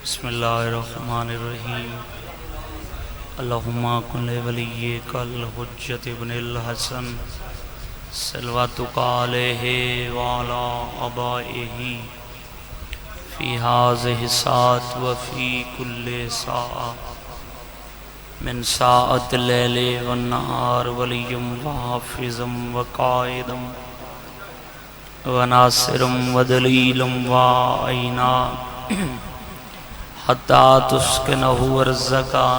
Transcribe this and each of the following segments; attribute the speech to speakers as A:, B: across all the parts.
A: بسم اللہ الرحمن الرحیم اللہم کن ولیک الحجت ابن الحسن صلواتک علیہ وعلا آبائہ فی ہذہ الساعۃ وفی کل ساعۃ من ساعۃ اللیل والنہار ولیم وحافظم وقائدم وناصرم ودلیلم وعینا حتی تسکنہ ورزقا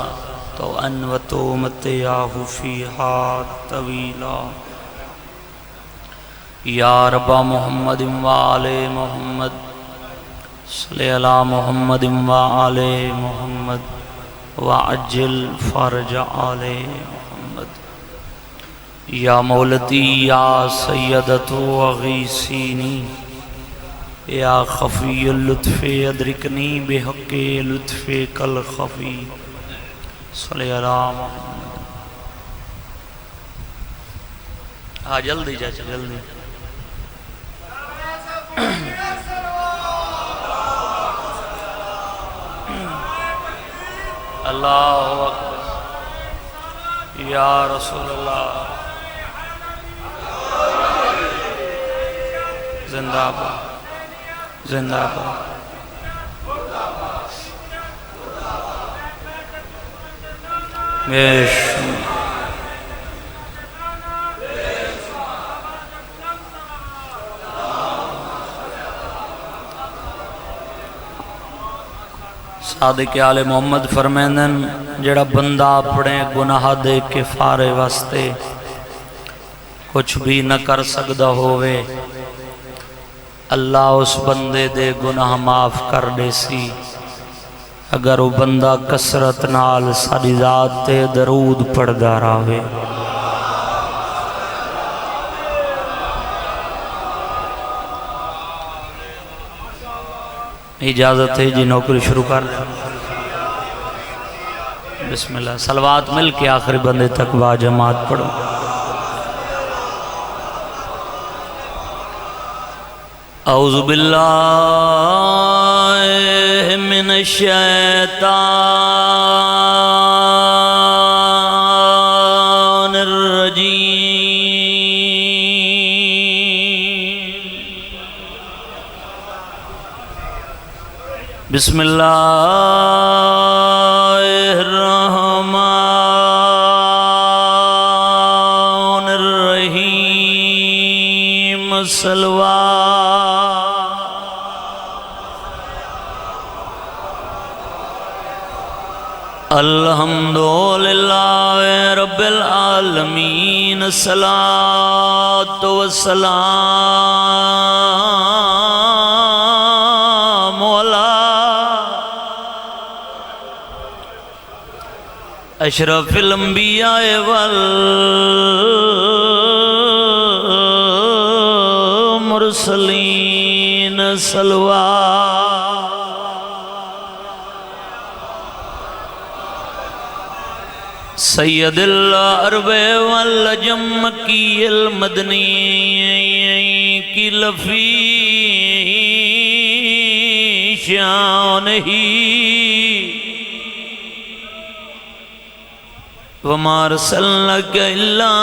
A: تو ان و تومتیاہ فیہا طویلا یا رب محمد و آل محمد صلی اللہ محمد و آل محمد وعجل فرج آل محمد یا مولتی یا سیدت وغیسینی یا خفی اللطف ادرکنی بحق لطف کل خفی صلی اللہ محمد. ہاں جلدی چاچا جلدی. اللہ اکبر یا رسول اللہ زندہ باد زندہ باد. صادق آل محمد فرمیندن جڑا بندہ اپنے گناہ دے کفارے واسطے کچھ بھی نہ کر سکدا ہوئے اللہ اس بندے دے گناہ معاف کر دے سی اگر وہ بندہ کسرت نال ساری ذات تے درود پڑھدا رہے. اجازت ہے جی نوکری شروع کر دیں. بسم اللہ صلوات مل کے آخری بندے تک با جماعت پڑھو. اعوذ باللہ من الشیطان الرجیم. بسم اللہ الرحمن الرحیم. صلوات الحمدللہ رب العالمین. الصلاۃ والسلام علی اشرف الانبیاء والمرسلین. صلوات سید العرب والعجم کی المدنی کی لفی شان ہی وما ارسلناک الا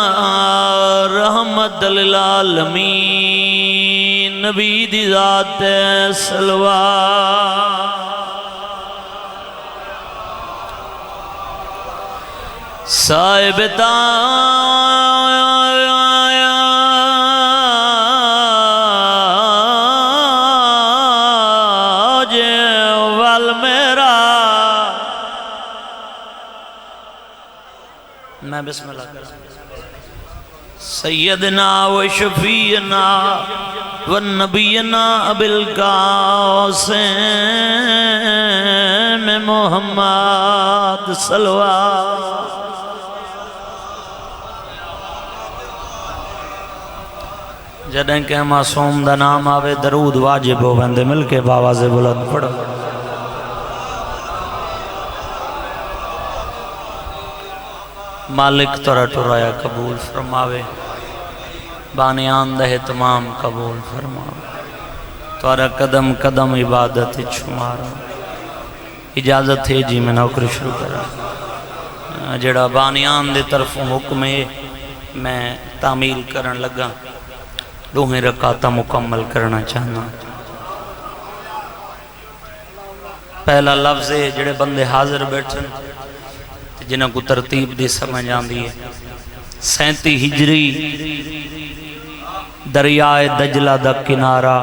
A: رحمت للعالمین. نبی دی ذات صلوات صاحب تاج والمیرا. میں بسم اللہ کرتا ہوں. سیدنا و شفیعنا و نبینا ابی القاسم محمد. صلوات جدیں کہ معصوم دا نام آوے درود واجب ہو بندے مل کے باواز بلند پڑھو. مالک تورا ٹرایا قبول فرماوے بانیان دہ تمام قبول فرماوے. تورا قدم قدم عبادت چھمارا اجازت ہے جی میں نوکری شروع کرا جڑا بانیان دے طرف حکم ہے میں تعمیل کرن لگا 2 رکعتاں مکمل کرنا چاہنا پہلا لفظ ہے جڑے بندے حاضر بیٹھن جنہاں کو ترتیب دی سمجھ آندی ہے 37 ہجری دریائے دجلہ دا کنارہ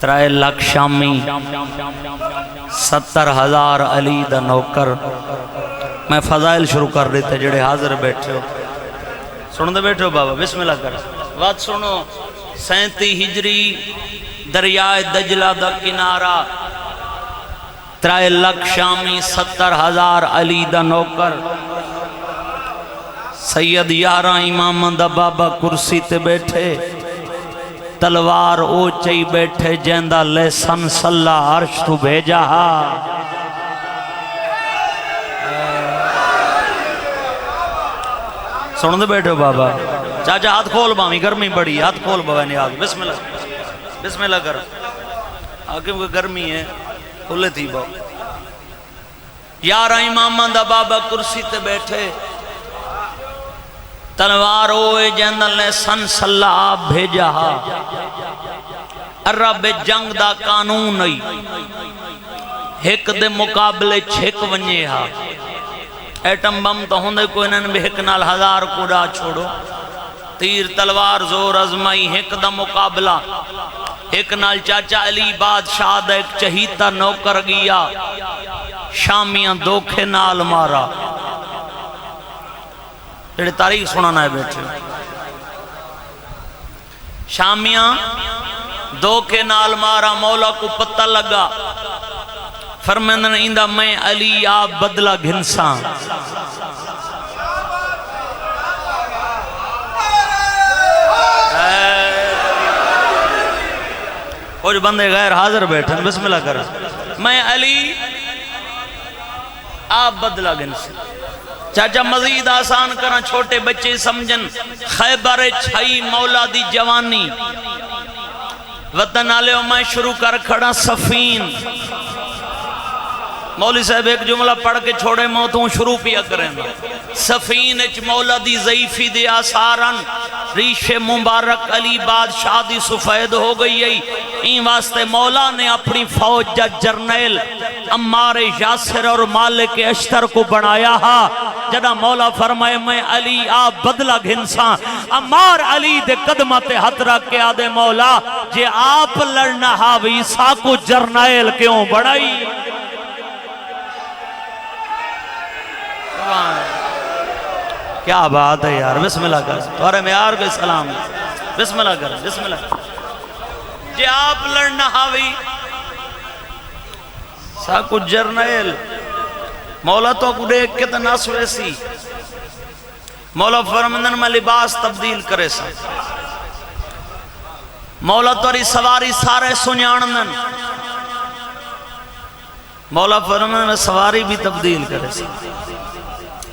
A: 3 لاکھ شامی 70,000 علی دا نوکر میں فضائل شروع کر دیتے جڑے حاضر بیٹھے ہو سن دے بیٹھے ہو بابا بسم اللہ کر بات سنو 37 ہجری دریائے دجلہ دا کنارہ 3 لاکھ شامی 70,000 علی دا نوکر سید 11 امام دا بابا کرسی تے بیٹھے تلوار او چئی بیٹھے جیندہ لیسن صلی عرش تو بھیجا سن دے بیٹھے بابا چاچا ہاتھ کھول بامی گرمی بڑی ہاتھ کھول بابا نیاز بسم اللہ کر آکیم کو گرمی ہے کھلے تھی بابا 11 امام دا بابا کرسی تے بیٹھے تلوار ہوئے جندل نے سن صلی آپ بھیجا عرب جنگ دا قانون نئی ایک دے مقابلے 6 ونجے ایٹم بم تو ہوندے کوئی نن بھی 1 نال 1000 کوڑا چھوڑو تیر تلوار زور ازمائی 1 دا مقابلہ 1 نال چاچا علی بادشاہ دا ایک چہیتا نوکر گیا شامیاں دوکھے نال مارا جڑے تاریخ سنانا ہے بیٹھے شامیاں دوکھے نال مارا مولا کو پتہ لگا فرمیندن ایندہ میں علی آپ بدلہ گھنساں کچھ بندے غیر حاضر بیٹھیں بسم اللہ کر میں علی آپ بدلہ گھنساں چاچا مزید آسان کرنا چھوٹے بچے سمجھن خیبر چھائی مولا دی جوانی وطن آلے ہو میں شروع کر کھڑا سفین مولی صاحب ایک جملہ پڑھ کے چھوڑے موتوں شروع پیا کریں سفین اچ مولا دی ضعیفی دی آثارن ریش مبارک علی بادشاہ دی سفید ہو گئی این واسطے مولا نے اپنی فوج جا جرنیل عمار یاسر اور مالک اشتر کو بنایا جنا مولا فرمائے میں علی آپ بدلہ گھنساں عمار علی دے قدمت ہاتھ رکھ کے آدھے مولا جے آپ لڑنا ہاوی ساکو جرنیل کیوں بڑھائی کیا بات ہے یار بسم اللہ کر تورے معیار کے سلام بسم اللہ کر بسم اللہ جے آپ لڑنا ہاوی ساکو جرنیل مولا تو کو دیکھ کے تناس ویسی مولا فرمندن میں لباس تبدیل کرے سا مولا توری سواری سارے سنیاندن مولا فرمندن میں سواری بھی تبدیل کرے سا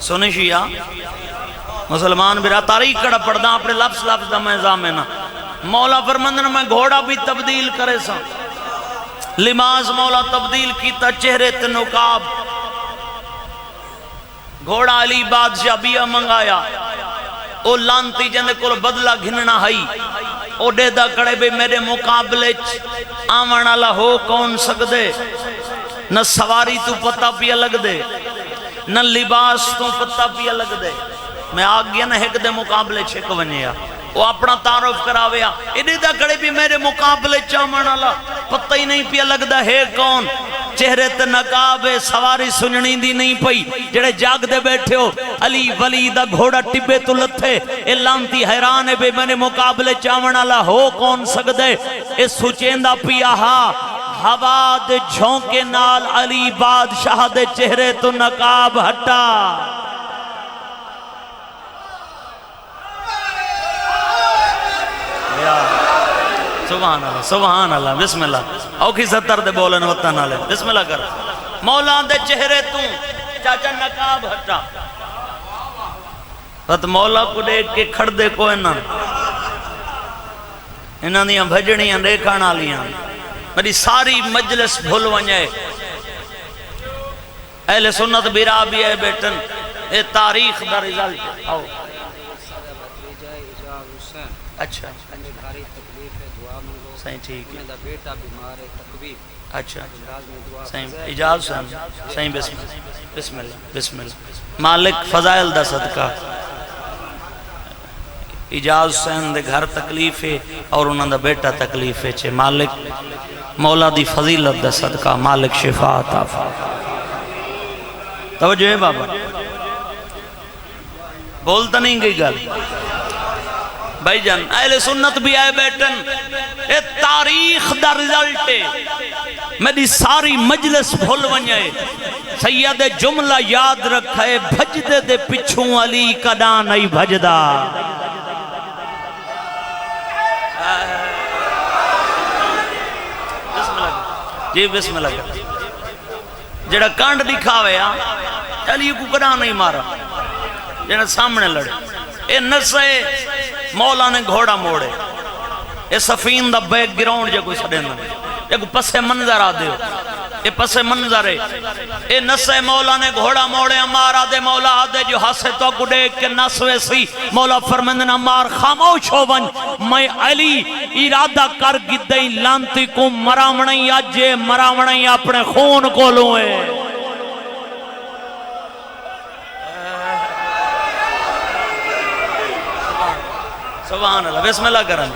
A: سنی شیعہ مسلمان برا تاریخ کڑا پڑھدا اپنے لفظ دا میں زامنہ مولا فرمندن میں گھوڑا بھی تبدیل کرے سا لباس مولا تبدیل کیتا چہرے تے نقاب گھوڑا علی بادشاہ بیا منگایا او لانتی جندے کو بدلہ گھننا ہائی او دے دا کڑے بھی میرے مقابلے آمن اللہ ہو کون سکدے نہ سواری تو پتہ پیا لگ دے نہ لباس تو پتہ پیا لگ دے میں آگیا نہ ایک دے مقابلے 6 ونیا وہ اپنا تعارف کراویا ایڈے دا کڑے بھی میرے مقابلے چامن اللہ پتہ ہی نہیں پیا لگ دا ہے کون چہرے تے نقاب سواری سننی دی نہیں پئی جڑے جاگ دے بیٹھے ہو علی ولی دا گھوڑا ٹبے تو لتھے اے لانتی حیران ہے بے میں نے مقابلے چامن اللہ ہو کون سکدے اے سچیندہ پیا ہوا دے جھونکے نال علی بادشاہ دے چہرے تو نقاب ہٹا سبحان اللہ بسم اللہ اوکھی 70 دے بولن وطن آلے بسم اللہ کر مولا دے چہرے تو چاچا نقاب ہٹا بات مولا کو دیکھ کے کھڑ دے کو انہاں دیاں بھجڑیاں دیکھانا لیاں میری ساری مجلس بھول ونجے اہل سنت بیرا بھی ہے بیٹن اے تاریخ دا رزلٹ آؤ اچھا صحیح ٹھیک ہے اچھا صحیح اجاز صحیح بسم اللہ بسم اللہ مالک فضائل دا صدقہ اجاز حسین دے گھر تکلیف ہے اور انہوں دا بیٹا تکلیف ہے چھے مالک مولا دی فضیلت دا صدقہ مالک شفا عطا توجہ ہے بابا بولتا نہیں گئی گل بھائی جان اہل سنت بھی آئے بیٹن اے تاریخ دا رزلٹ ہے میری ساری مجلس بھول ونجے سید جملہ یاد رکھے بھجدے دے پچھوں علی کدا نہیں بھجدہ جی بسم اللہ جڑا کانڈ دکھاوے علی کو کدا نہیں مارا جڑا سامنے لڑے اے نسے مولا نے گھوڑا موڑے اے سفین دا بیک گراؤنڈ جے کوئی سڑینا اے کو پسے منظر آ دیو اے پسے منظر ہے اے نسے مولا نے گھوڑا موڑے امارا دے مولا آدھے جو ہاسے تو کو دیکھ کے نسوے سی مولا فرمندن امار خاموش ہو ون میں علی ارادہ کر گدیں لانتی کو مراونیں آجے مراونیں اپنے خون کو لوئے سبحان اللہ بسم اللہ کرن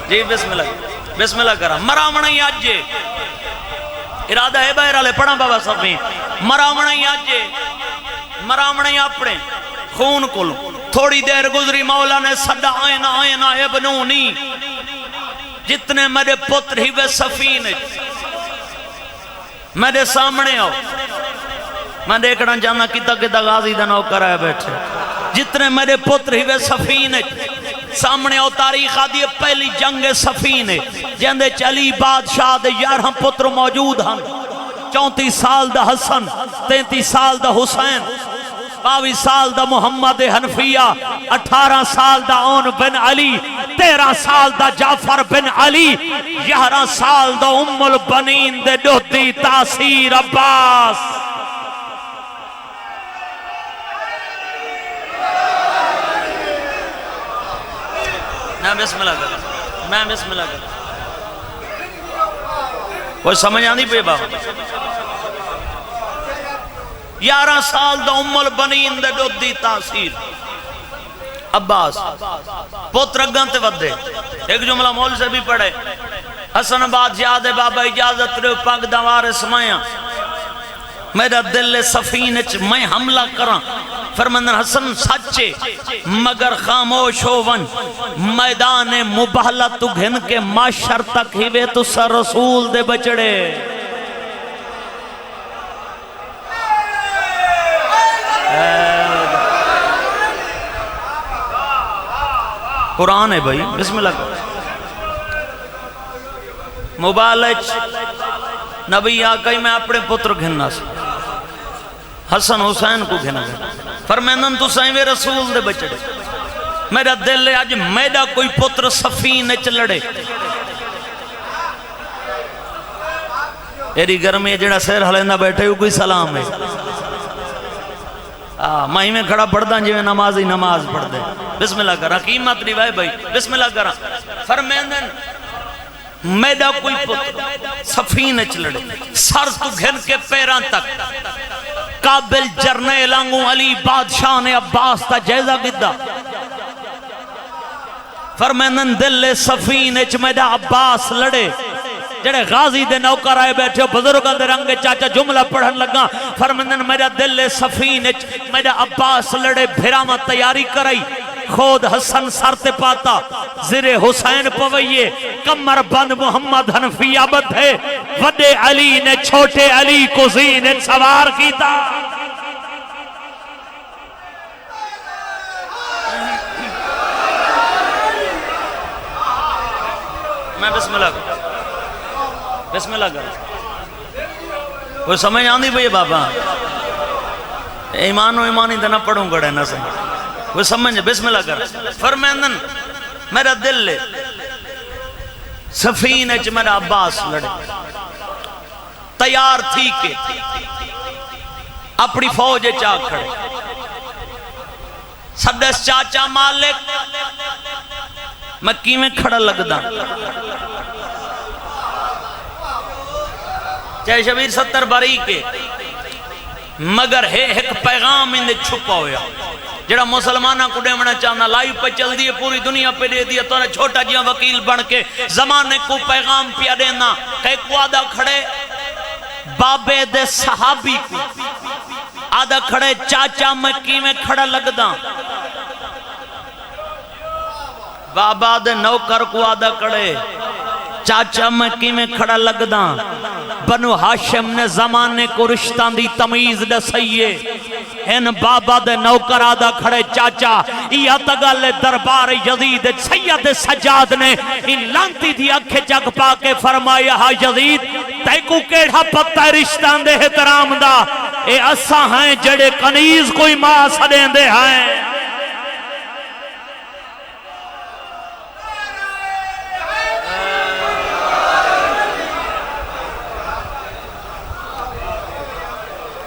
A: جی بسم اللہ کرن مراونیں آجے ارادہ ہے باہر آلے پڑھا بابا صفین مراونیں آجے مراونیں اپنے خون کل تھوڑی دیر گزری مولا نے صدا آئینہ ابنونی جتنے میرے پتر ہی وے سفین میرے سامنے ہو میں دیکھنا جانا کتا غازی دنو کرائے بیٹھے جتنے میرے پتر ہی وے سفین سامنے ہو تاریخ آدھی پہلی جنگ سفین جندے چلی بادشاہ دے 11 پتر موجود ہن 34 سال دا حسن 33 سال دا حسین 22 سال دا محمد حنفیہ 18 سال دا اون بن علی 13 سال دا جعفر بن علی 11 سال دا ام البنین دے دوتی تاثیر عباس میں بسم اللہ کر کوئی سمجھ آنی پہ بابا 11 سال دا ام البنین دے دوتی تاثیر عباس پوتر اگان تے ودے ایک جملہ مول سے بھی پڑھے حسن بادشاہ دے بابا اجازت رہو پاک دوار سمایا میرا دل سفینچ میں حملہ کرا فرمندن حسن سچے مگر خاموش ہو ون میدان مباہلہ تو گھن کے معاشر تک ہی وے تو سر رسول دے بچڑے قرآن ہے بھائی بسم اللہ کرو مبالج نبی آقای میں اپنے پتر گھننا سے حسن حسین کو گھنا گھنا فرمینن تو سائنوے رسول دے بچڑے میرا دل ہے آج میڈا کوئی پتر سفین چلڑے ایری گرمی جڑا سیر حلیندہ بیٹھے ہو کوئی سلام ہے ماہی میں کھڑا پڑھ دیں جو نمازی نماز پڑھ دیں بسم اللہ کر حکیمت ریوائے بھائی بسم اللہ کر فرمینن میڈا کوئی پتر سفین چلڑے سر تو گھن کے پیران تک قابل جرنیل آنگو علی بادشاہ نے عباس تا جائزہ گدہ فرمینن دل سفین اچ میڈا عباس لڑے جڑے غازی دے نوکر آئے بیٹھے بزرگاں دے رنگے چاچا جملہ پڑھن لگا فرمینن میڈا دل سفین اچ میڈا عباس لڑے بھرامہ تیاری کرائی خود حسن سرتے پاتا زر حسین پوئیے کمر بند محمد حنفیہ بدھے وڈے علی نے چھوٹے علی کو زین سوار کیتا میں بسم اللہ کر وہ سمجھ آندھی بھئی بابا ایمان و ایمانی دنہ پڑھوں گڑے نہ سمجھ وہ سمجھ بسم اللہ کر فرمینن میرا دل لے سفینے چ میرا عباس لڑے تیار تھی کہ اپنی فوج چاہ کھڑے سدس چاچا مالک مکی میں کھڑا لگدا چاہے شبیر 70 باری کے مگر ہے ایک پیغام اندے چھپا ہویا جڑا مسلمانہ کو ڈیمنا چاہنا لائیو پہ چل دیئے پوری دنیا پہ دے دیا تو نے چھوٹا جیاں وکیل بن کے زمانے کو پیغام پیا دینا کہ کو آدھا کھڑے بابے دے صحابی کو آدھا کھڑے چاچا مکی میں کھڑا لگدا بابا دے نوکر کو آدھا کھڑے چاچا مکی میں کھڑا لگدا بنو ہاشم نے زمانے کو رشتہ دی تمیز دے سیئے ان بابا دے نوکر آدھا کھڑے چاچا یا تگل دربار یزید سید سجاد نے ان لانتی دی اکھے جگ پا کے فرمایا ہا یزید تے کو کیڑا پتہ رشتہ دے احترام دا اے اسا ہیں جڑے کنیز کوئی ماں سڑیں دے ہیں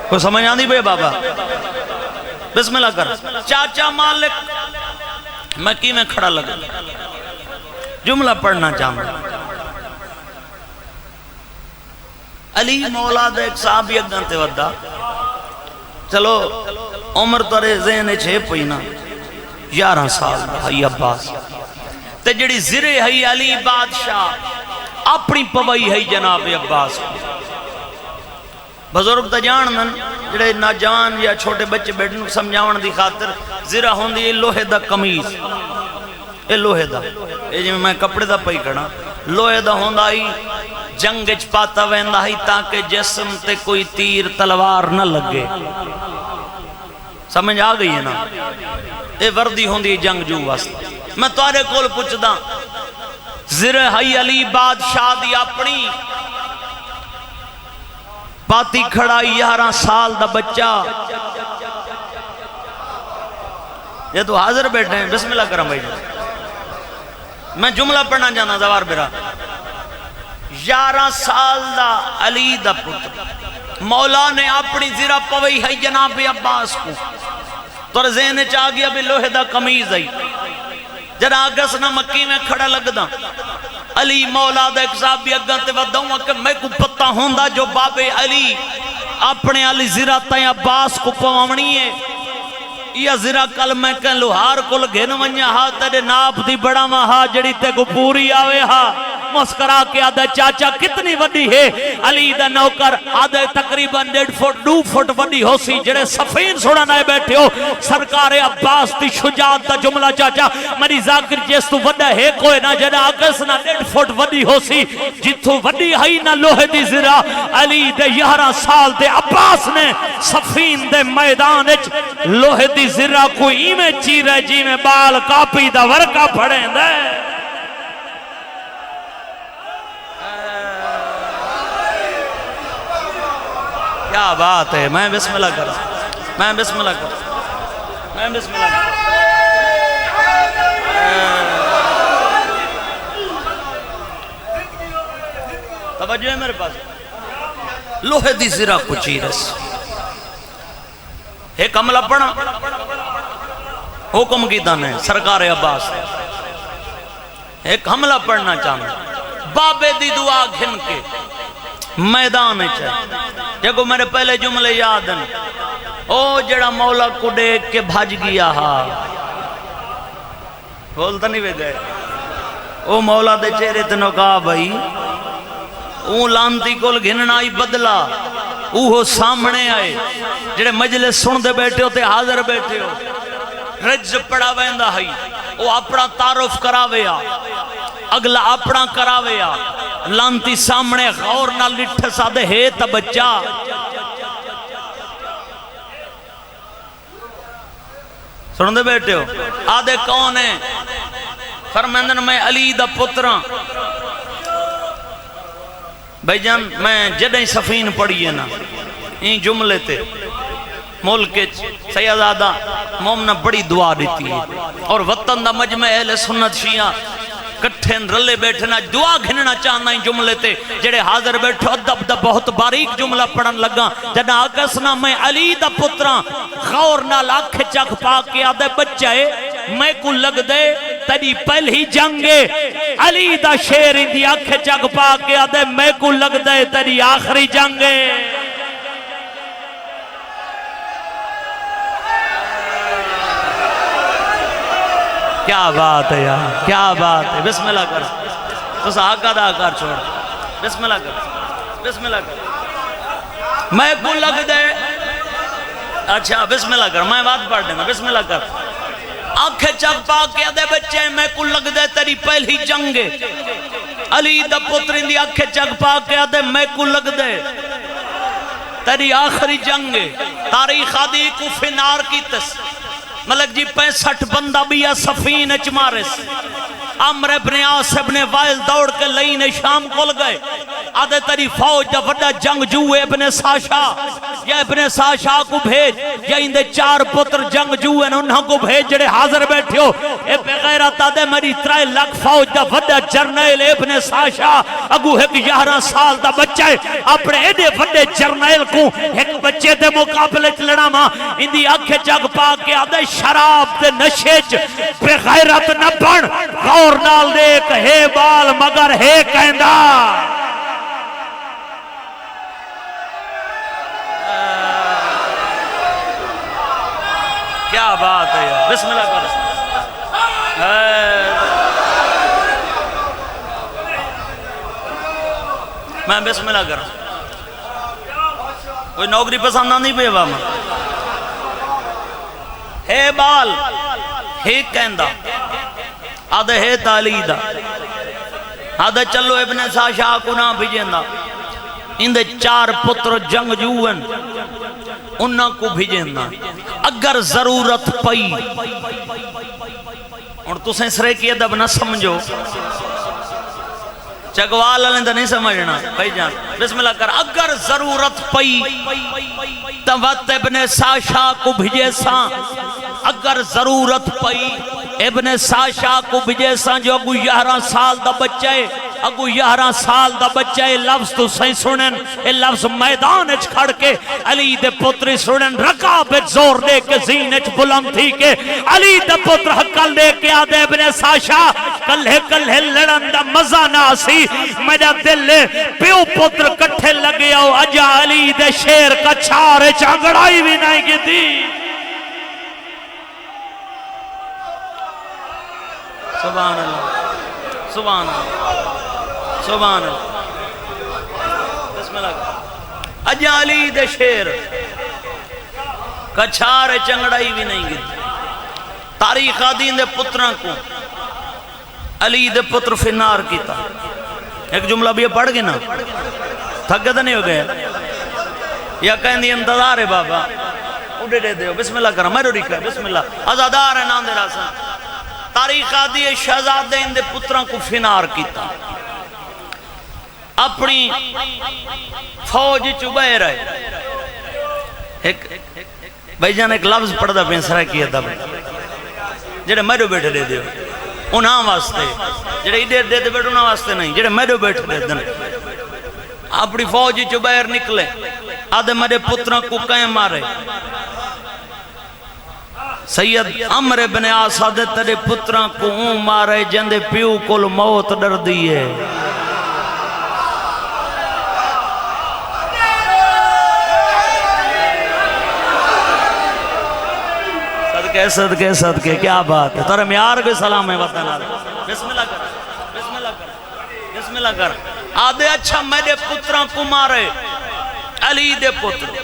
A: کوئی سمجھ آندھی بے بابا بسم اللہ کر چاچا مالک مکی میں کھڑا لگا جملہ پڑھنا چاہوں علی مولا دے ایک صحابی اگنتے ودا چلو عمر تورے ذہنے چھے پوئینا 11 سال بھائی عباس تے جڑی زرے ہے علی بادشاہ اپنی پوئی ہے جناب عباس بزرگ تا جانن جڑے ناجوان یا چھوٹے بچے بیٹھن سمجھاون دی خاطر زرہ ہوندی لوہے دا قمیض اے لوہے دا اے جی میں کپڑے دا پئی کھڑا لوہے دا ہوندا ہی جنگ وچ پاتا ویندا ہی تاکہ جسم تے کوئی تیر تلوار نہ لگے سمجھ آ گئی ہے نا اے وردی ہوندی جنگ جو واسطے میں تارے کول پوچھدا زرہ علی بادشاہ دی اپنی پاتی کھڑا 11 سال دا بچہ یہ تو حاضر بیٹھے ہیں بسم اللہ کرم بھائی میں جملہ پڑھنا جانا زوار برا 11 سال دا علی دا پتر مولا نے اپنی زرہ پوئی ہے جناب عباس کو تو ذہن چاہ گیا بھی لوہے دا قمیض ہے جنا آگس نہ مکی میں کھڑا لگ دا علی مولا دا ایک صحابی اگن تے وداؤں کہ میں کو پتہ ہوندہ جو بابے علی اپنے علی زرہ تائیں عباس کو پوامنی ہے یا زرہ کل میں کہن لوہار کل گھن ونیا ہاں تیرے ناپ دی بڑا مہا جڑی تے کو پوری آوے ہاں مسکرا کے آدھے چاچا کتنی وڈی ہے علی دا نوکر آدھے تقریباً 1.5 فٹ وڈی ہو سی جڑے سفین سوڑا نائے بیٹھے ہو سرکار عباس دی شجاعت دا جملہ چاچا میری ذاکر جیس تو وڈا ہے کوئی نہ جڑا آگس نہ 1.5 فٹ وڈی ہو سی جتو وڈی ہائی نہ لوہے دی زرہ علی دے 11 سال دے عباس نے سفین دے میدان اچ لوہے دی زرہ کوئی ایمیں چیرے جی میں بال کاپی دا ورکا پڑھیں دے کیا بات ہے میں بسم اللہ کر میں بسم اللہ کر میں بسم اللہ کر توجہ ہے میرے پاس لوہے دی زرہ کو چیرس ایک عملہ پڑھا حکم کی دانے سرکار عباس ایک حملہ پڑھنا چاہنا بابے دی دعا گھن کے میدان چاہے دیکھو میرے پہلے جملے یاد ہیں او جڑا مولا کو دیکھ کے بھاج گیا ہاں بولتا نہیں بے گئے او مولا دے چہرے تنو کہا بھائی اون لانتی کول گھننا ہی بدلا اوہ سامنے آئے جڑے مجلس سن دے بیٹھے ہوتے حاضر بیٹھے ہو رج پڑا ویندہ ہی او اپنا تعارف کراویا اگلا اپنا کراویا لانتی سامنے غور نہ لٹھ سادے ہے تا بچہ سن دے بیٹھے ہو آدھے کون ہے فرمیندن میں علی دا پتران بھائی جان میں جڑیں سفین پڑھی ہے نا این جملے تے ملک سیدادہ مومنہ بڑی دعا دیتی ہے اور وطن دا مجمع اہل سنت شیعہ کٹھے رلے بیٹھنا دعا گھننا چاہنا ہی جملے تے جڑے حاضر بیٹھو ادب دا بہت باریک جملہ پڑھن لگا جنا آگسنا میں علی دا پتران غور نال آنکھ چک پا کے آدھے بچائے میں کو لگ دے تیری پہلی جنگے علی دا شیر اندی آنکھ چک پا کے آدھے میں کو لگ دے تیری آخری جنگے کیا بات ہے یار کیا بات ہے بسم اللہ کر تو آقا دا آکار چھوڑ بسم اللہ کر بسم اللہ کر میں کو لگ دے اچھا بسم اللہ کر میں بات پڑھ دینا بسم اللہ کر آنکھیں چک پا کے آدھے بچے میں کو لگ دے تیری پہلی جنگے علی دا پترین دی آنکھیں چک پا کے آدھے میں کو لگ دے تیری آخری جنگے تاریخ آدھی کو فنار کی تس ملک جی 65 بندہ بیا سفین اچمارس عمر ابن عاص ابن وائل دوڑ کے لئین شام کھل گئے آدھے تیری فوج دا وڈا جنگ جو ابن ساشا یا ابن ساشا کو بھیج یا اندے 4 پتر جنگ جو انہوں کو بھیج جڑے حاضر بیٹھے ہو اے بغیرت آدھے میری 3 لاکھ فوج دا وڈا جرنیل ابن ساشا اگو ایک 11 سال دا بچہ ہے اپنے ایڈے وڈے جرنیل کو ایک بچے دے مقابلے چلنا ماں اندی آنکھیں جگ پا کے آدھے شراب دے نشیج بغیرت نہ بن غور نال دیکھ ہے بال مگر ہے کہندہ کیا بات ہے یار بسم اللہ کر میں بسم اللہ کر کوئی نوکری پسند نہیں پہ وہاں ہے بال ہے کہندہ آدھے ہے تالیدہ آدھے چلو ابن ساشا کو نہ بھیجیں دا اندے 4 پتر جنگ جوئن انہاں کو بھیجیں دا اگر ضرورت پئی اور تسیں سرے کی ادب نہ سمجھو چگوال علیندہ نہیں سمجھنا بھائی جان بسم اللہ کر اگر ضرورت پئی توت ابن ساشا کو بھیجے ساں اگر ضرورت پئی ابن ساشا کو بھیجے ساں جو اگو 11 سال دا بچہ ہے اگو 11 سال دا بچہ ہے لفظ تو صحیح سنن اے لفظ میدان اچ کھڑ کے علی دے پتری سنن رکاب اچ زور دے کے زین اچ بلند تھی کے علی دے پتر حقل دے کے آدھے ابن ساشا کلھے لڑن دا مزہ نہ سی میرا دل پیو پتر کٹھے لگے آؤ اجا علی دے شیر کا چھارے چانگڑائی بھی نہیں کی دی سبحان اللہ سبحان اللہ سبحان اللہ بسم اللہ اجا علی دے شیر کچھار چنگڑائی بھی نہیں گی تاریخ آدین دے پتران کو علی دے پتر فنار کیتا ایک جملہ بھی پڑھ گئے نا تھک گئے نہیں ہو گئے یا کہیں دی انتظار ہے بابا اڑے دے دے بسم اللہ کرم میں رو ریکھا بسم اللہ ازادار ہے نام دے راسان تاریخ آدھی شہزادے اندے پتران کو فنار کیتا اپنی فوج چبائے رہے بھائی جان ایک لفظ پڑھ دا پینسرہ کیا تھا جڑے میرے بیٹھے دے دے انہاں واسطے جڑے ایڈے دے دے بیٹھے انہاں واسطے نہیں جڑے میرے بیٹھے دے دے اپنی فوج چبائے نکلے آدھے میرے پتران کو کہیں مارے سید عمر ابن عاص آدھے تیرے پتران کو مارے جندے پیو کل موت ڈر دیئے صدقے صدقے کیا بات ہے ترے میار کے سلام ہے وطن آدھے بسم اللہ کر بسم اللہ کر بسم اللہ کر آدھے اچھا میرے پتران کو مارے علی دے پتر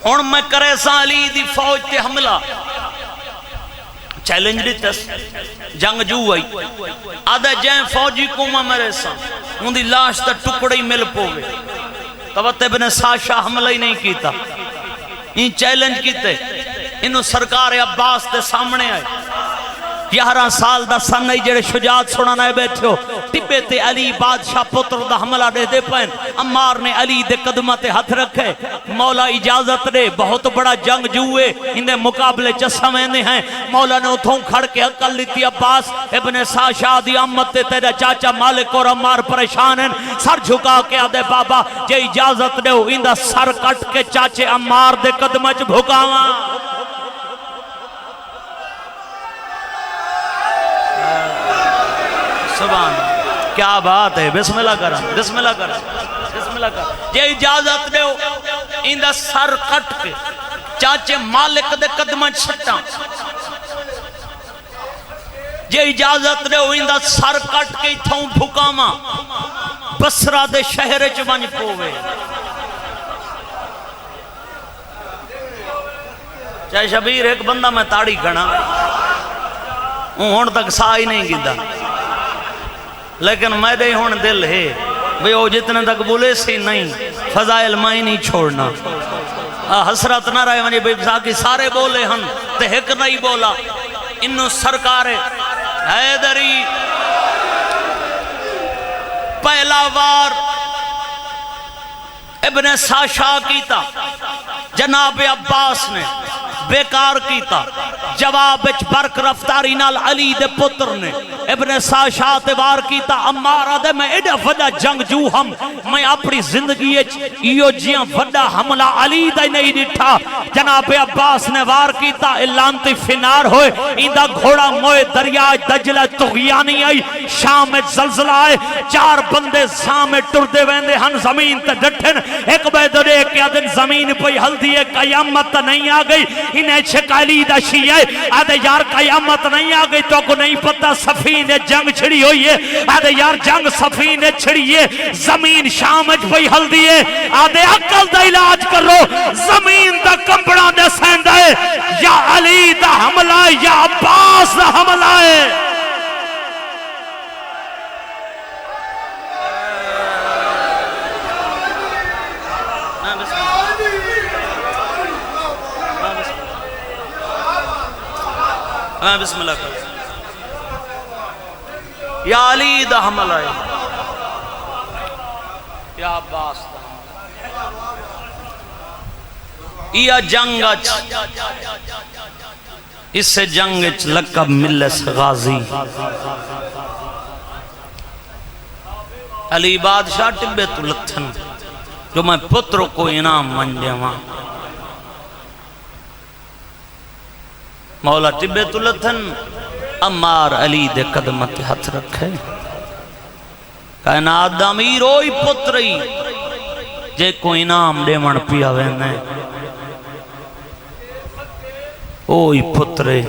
A: ہون میں کرے سا علی دی فوج تے حملہ چیلنج دی تس جنگ جو ہوئی آدھے جائیں فوجی کو میرے سا ان دی لاش تا ٹکڑی مل پوگے توت ابن ساشا حملہ ہی نہیں کیتا ان چیلنج کیتے انہوں سرکار عباس تے سامنے آئے 11 سال دا سن نہیں جڑے شجاعت سنانا ہے بیٹھے ہو ٹبے تے علی بادشاہ پتر دا حملہ دے دے پین عمار نے علی دے قدمہ تے ہاتھ رکھے مولا اجازت دے بہت بڑا جنگ جوئے اندے مقابلے چسا میں ہیں مولا نے اتھوں کھڑ کے عقل لیتی عباس ابن ساشا دی امت تے تیرے چاچا مالک اور عمار پریشان ہیں سر جھکا کے آدھے بابا جے اجازت دے ہو اندہ سر کٹ کے چاچے عمار دے قدمہ چ بھکاواں سبحان کیا بات ہے بسم اللہ کرا بسم اللہ کرا بسم اللہ کرا یہ اجازت دے ہو اندہ سر کٹ کے چاچے مالک دے قدمہ چھٹا یہ اجازت دے ہو اندہ سر کٹ کے تھوں بھکاما بسرہ دے شہر چمانج پووے چاہے شبیر ایک بندہ میں تاڑی کھڑا ہون تک سا ہی نہیں گیدہ لیکن میرے ہون دل ہے بھئی وہ جتنے تک بولے سی نہیں فضائل میں نہیں چھوڑنا حسرت نہ رہے ونی بھئی ساکی سارے بولے ہن تے ہک نہیں بولا انہوں سرکار حیدری پہلا وار ابن ساشا کیتا جناب عباس نے بیکار کیتا جواب اچ برک رفتاری نال علی دے پتر نے ابن ساشا تیوار کیتا امارا دے میں ایڈا وڈا جنگ جو ہم میں اپنی زندگی اچ ایو جیاں وڈا حملہ علی دے نہیں ڈٹھا جناب عباس نے وار کیتا الانتی فنار ہوئے ایندہ گھوڑا موئے دریاج دجلہ تغیانی آئی شام اچ زلزلہ آئے 4 بندے سامے ٹردے ویندے ہن زمین تے ڈٹھن ایک بیدر ایک دن زمین پہ ہلدی ہے قیامت نہیں آگئی انہیں چھکالی دا شیعہ آدھے یار قیامت نہیں آگئی تو کو نہیں پتا سفین جنگ چھڑی ہوئی ہے آدھے یار جنگ سفین چھڑی ہے زمین شامج پہ ہلدی ہے آدھے عقل دا علاج کرو زمین دا کمبڑا دے سیندہ ہے یا علی دا حملہ یا عباس دا حملہ ہے بسم اللہ کر یا علی دا حملہ ہے یا عباس دا یا جنگ اچ اس سے جنگ اچ لقب ملس غازی علی بادشاہ ٹبے تو لتھن جو میں پتر کو انعام من دیواں مولا ٹبے تو لتھن عمار علی دے قدمت ہاتھ رکھے کائنات دا امیر اوئی پتری جے کو انعام دے من پیا وینے اوئی پترے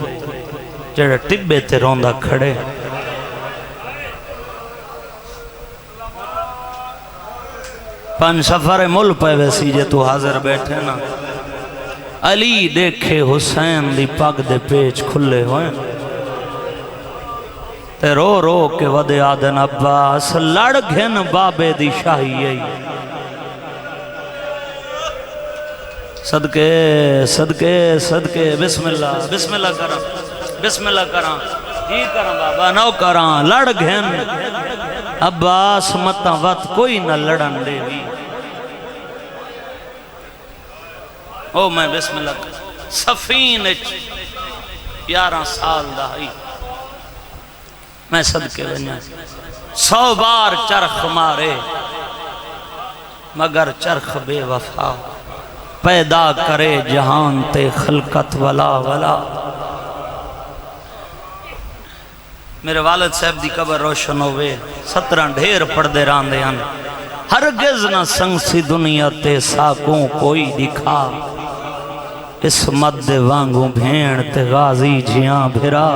A: جڑے ٹبے تے روندہ کھڑے پن سفر مل پہ ویسی جے تو حاضر بیٹھے نا علی دیکھے حسین دی پاک دے پیچ کھلے ہوئے تے رو رو کے ودے آدن عباس لڑ گھن بابے دی شاہی آئی صدقے صدقے صدقے بسم اللہ کرام بسم اللہ کرام جی کرام بابا نو کرام لڑ گھن عباس متا وقت کوئی نہ لڑن دے بھی او میں بسم اللہ کرام سفین 11 سال دہائی میں صدقے بنیا 100 بار چرخ مارے مگر چرخ بے وفا پیدا کرے جہان تے خلقت ولا ولا میرے والد صاحب دی قبر روشن ہوئے 17 ڈھیر پردے راندے ہن ہرگز نہ سنگ سی دنیا تے ساکوں کوئی دکھا اس مد وانگوں بھین تے غازی جیاں بھرا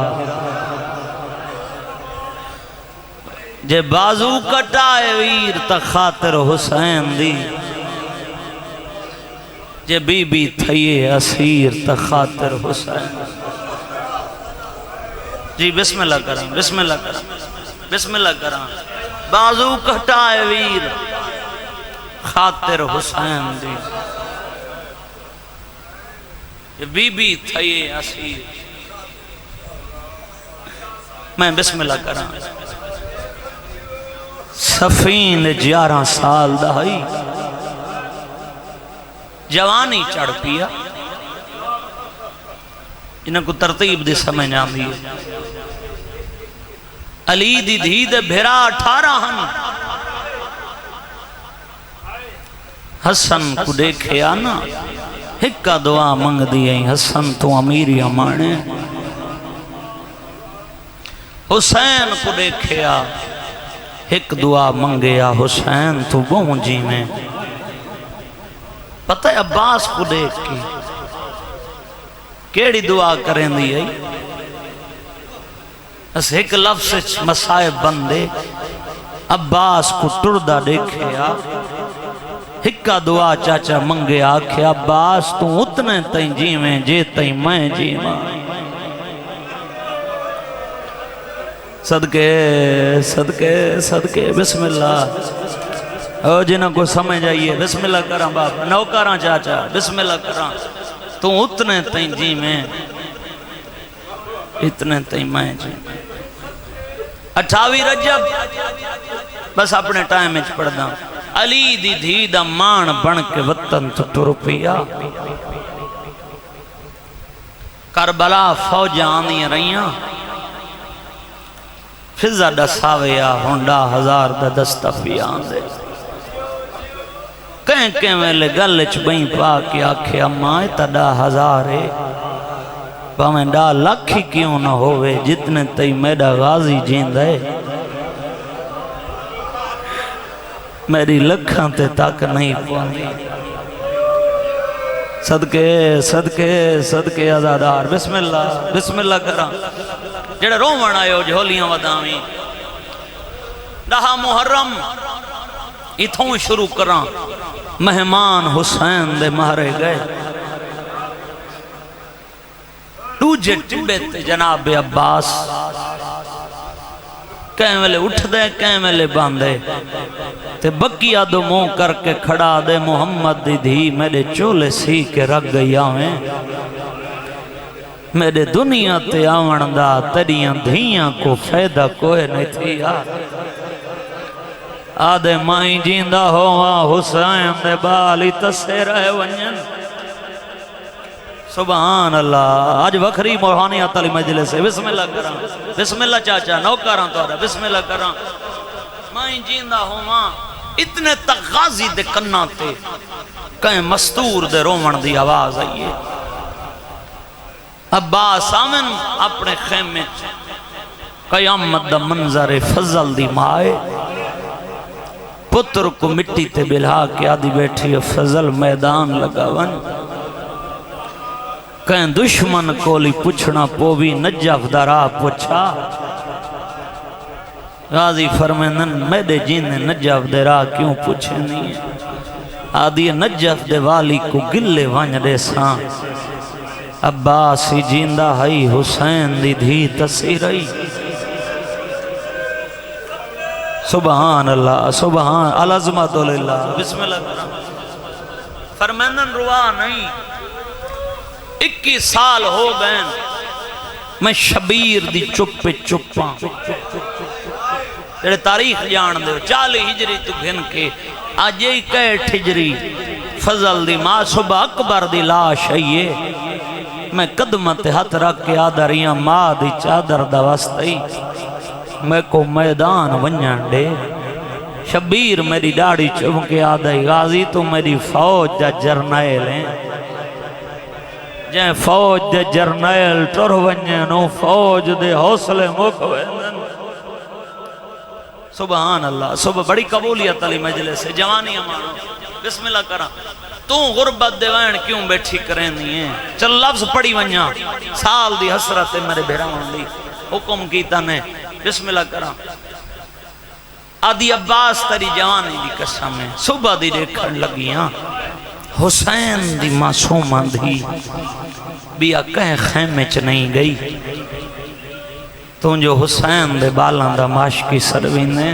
A: جے بازو کٹائے ویر تا خاطر حسین دی جے بی بی تھئیے اسیر تا خاطر حسین جی بسم اللہ کرام بسم اللہ کرام بسم اللہ کرام بازو کٹائے ویر خاطر حسین دی جے بی بی تھئیے اسیر میں بسم اللہ کرا سفین 11 سال دہائی جوانی چڑھ پیا انہاں کو ترتیب دی سمجھ آندی ہے علی دی دھی دے بھیرا 18 ہن حسن کو دیکھے آنا ہکا دعا منگ دی ہیں حسن تو امیری امانے حسین کو دیکھے آ ایک دعا منگیا حسین تو بہن جی میں پتہ ہے عباس کو دیکھ کے کیڑی دعا کریں دی ہے اس ایک لفظ مسائب بندے عباس کو ٹردہ دیکھے آ ہکا دعا چاچا منگے آکھے عباس تو اتنے تائیں جی میں جے تائیں میں جی میں صدقے صدقے صدقے بسم اللہ او جنہاں کو سمجھ آئیے بسم اللہ کراں بابا نوکراں چاچا بسم اللہ کراں تو اتنے تائیں جی میں اتنے تائیں میں جی 28 رجب بس اپنے ٹائم میں پڑھ دا علی دی دھی دا مان بن کے وطن تو ٹر پیا کربلا فوج آنی رہیاں فضا ڈساویا ہونڈا 1000 دا دستفی آندے کہیں ویلے گلچ بہیں پا کے آکھے اماں تڑا 1000 ہے پاویں ڈا لکھی کیوں نہ ہوئے جتنے تی میڈا غازی جیند ہے میری لکھاں تے تک نہیں پوندی صدقے صدقے صدقے عزادار بسم اللہ کرا جڑے رومن آئے ہو جھولیاں وداویں دہا محرم اتھوں شروع کراں مہمان حسین دے مارے گئے دوجے ٹبے تے جناب عباس کہیں ویلے اٹھ دے کہیں ویلے باندھے تے بکیا دو منہ کر کے کھڑا دے محمد دی دھی میرے چولے سی کے رکھ گئی آویں میرے دنیا تے آون دا تیریاں دھیاں کو فیدہ کوئے نہیں تھی آدھے مائیں جیندہ ہوا حسین دے بالی تسے رہے ونجن سبحان اللہ آج وکھری موحانیات علی مجلس ہے بسم اللہ کراں بسم اللہ چاچا نو کراں تو آرہا بسم اللہ کراں مائیں جیندہ ہوا اتنے تک غازی دے کناں تے کہیں مستور دے رومن دی آواز آئیے عباس آمن اپنے خیمے قیامت دا منظر فضل دی مائے پتر کو مٹی تے بلہا کے آدھی بیٹھی فضل میدان لگا ون کہیں دشمن کولی پوچھنا پووی نجف درا پوچھا غازی فرمینن میرے جینے نجف درا کیوں پوچھے نہیں آدھی نجف دے والی کو گلے وانج دے سان عباسی جیندہ ہائی حسین دی دھی تسی رہی سبحان اللہ سبحان العظمت للہ بسم اللہ کرام فرمینن روا نہیں 21 سال ہو گئے میں شبیر دی چپ چپاں تیرے تاریخ جان دے 40 ہجری تو گھن کے آج یہی کہٹ ہجری فضل دی ماں صبح اکبر دی لاش آئیے میں قدمت ہاتھ رکھ کے آدھریاں ماں دی چادر دا وسطی میں کو میدان ونجان دے شبیر میری ڈاڑی چمکے آدھائی غازی تو میری فوج دا جرنائل ہیں جائیں فوج دے جرنائل ٹر ونجانو فوج دے حوصلے مکویندن سبحان اللہ صبح بڑی قبولیت علی مجلس ہے جوانی ہمارا بسم اللہ کرا تو غربت دیوائن کیوں بیٹھی کریں نہیں ہیں چل لفظ پڑی ونجا سال دی حسرت میرے بھیراؤں دی حکم کیتا نے بسم اللہ کرا آدھی عباس تری جوانی دی قسم ہے صبح دی دیکھن لگیاں حسین دی معصومہ دی بیا کہیں خیمے چ نہیں گئی تو جو حسین دے بالاں دا ماشکی سروینے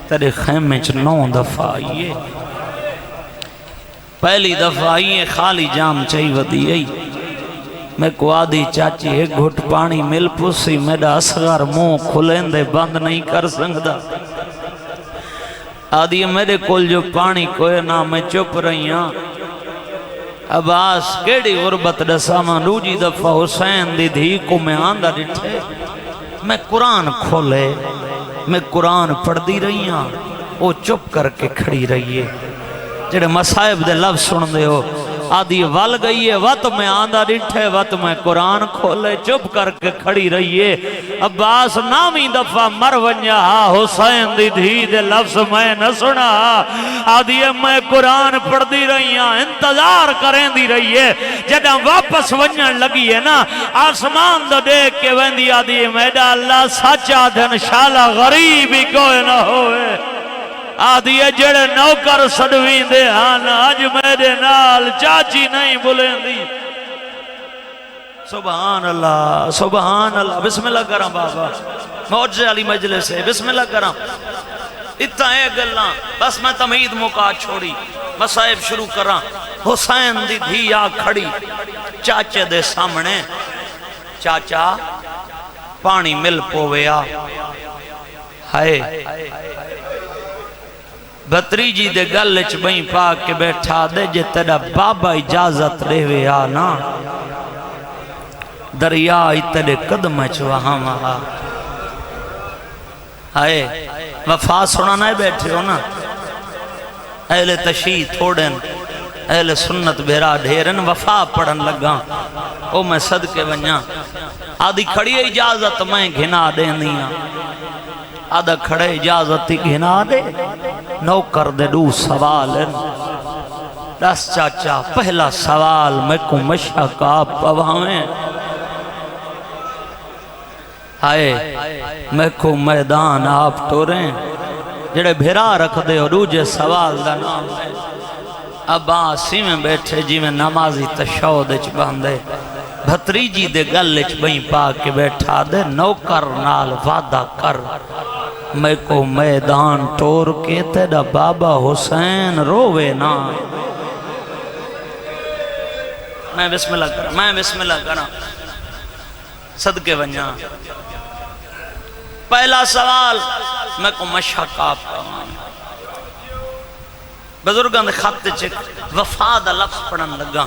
A: تیرے خیمے چ 9 دفعہ آئیے پہلی دفعہ آئیے خالی جام چاہی ودی آئی میں کو آدھی چاچی ایک گھٹ پانی مل پوسی میرا اصغر منہ کھلیں دے بند نہیں کر سکتا آدھی میرے کول جو پانی کوئی نہ میں چپ رہی ہاں عباس کیڑی غربت دسا میں روجی دفعہ حسین دی دھی کو میں آندہ ڈٹھے میں قرآن کھولے میں قرآن پڑھ دی رہی ہاں وہ چپ کر کے کھڑی رہی ہے جڑے مصائب دے لفظ سن دے ہو آدھی وال گئی ہے وقت میں آندہ ڈٹھے وقت میں قرآن کھولے چپ کر کے کھڑی رہی ہے عباس نامی دفعہ مر ونجا حسین دی دھی دے لفظ میں نہ سنا آدھی میں قرآن پڑھ دی رہی ہاں انتظار کریں دی رہی ہے جدہ واپس ونجن لگی ہے نا آسمان دا دیکھ کے ویندی آدھی میڈا اللہ سچا دن شالا غریبی کوئی نہ ہوئے آدھی جڑے نوکر سڑویں دے آنا آج میرے نال چاچی نہیں بولیں دی سبحان اللہ بسم اللہ کرام بابا معجزے علی مجلس ہے بسم اللہ کرام اتنا ہے گلنا بس میں تمہید موقع چھوڑی مصائب شروع کرا حسین دی دھی آ کھڑی چاچے دے سامنے چاچا پانی مل پویا ہائے بھتریجی دے گلچ بہیں پاک کے بیٹھا دے جے تیرا بابا اجازت رہے ہوئے آنا دریا تیرے قدم وہاں وہاں آئے وفا سنانا بیٹھے ہو نا اہل تشیح تھوڑن اہل سنت بھیرا ڈھیرن وفا پڑھن لگا او میں صدقے ونیا آدھی کھڑی اجازت میں گھنا دے دیا آدھا کھڑے اجازت گھنا دے نوکر دے دو سوال دس چاچا پہلا سوال میں کو مشک آپ پواویں آئے میں کو میدان آپ ٹوریں جڑے بھیرا رکھ دے اور روجے سوال دا نام ہے عباسی میں بیٹھے جی میں نمازی تشہودچ باندے بھتریجی دے گلچ بہیں پاک کے بیٹھا دے نوکر نال وعدہ کر میں کو میدان ٹور کے تیرا بابا حسین روے نا میں بسم اللہ کرا صدقے ونجا پہلا سوال میں کو مشک آپ بزرگاں دے خط چک وفا دا لفظ پڑھن لگا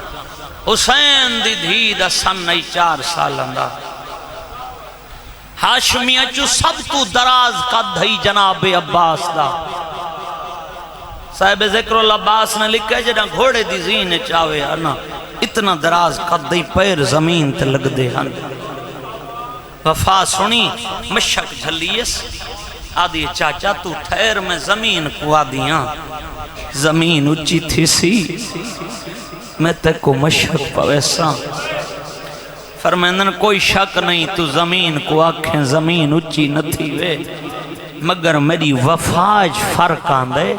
A: حسین دی دھی دا سن نئی 4 سال اندہ ہاشمیہ چو سب تو دراز قد ہے جناب عباس دا صاحب ذکر العباس نے لکھا ہے جنہاں گھوڑے دی زین چاوے انا اتنا دراز قد ہے پیر زمین تے لگ دے ہن وفا سنی مشک جھلیس آدھی چاچا تو ٹھہر میں زمین کو آدیاں زمین اچھی تھی سی میں تے کو مشک پویسا فرمیندن کوئی شک نہیں تو زمین کو آنکھیں زمین اچھی نہ تھی وے مگر میری وفاج فرق آندے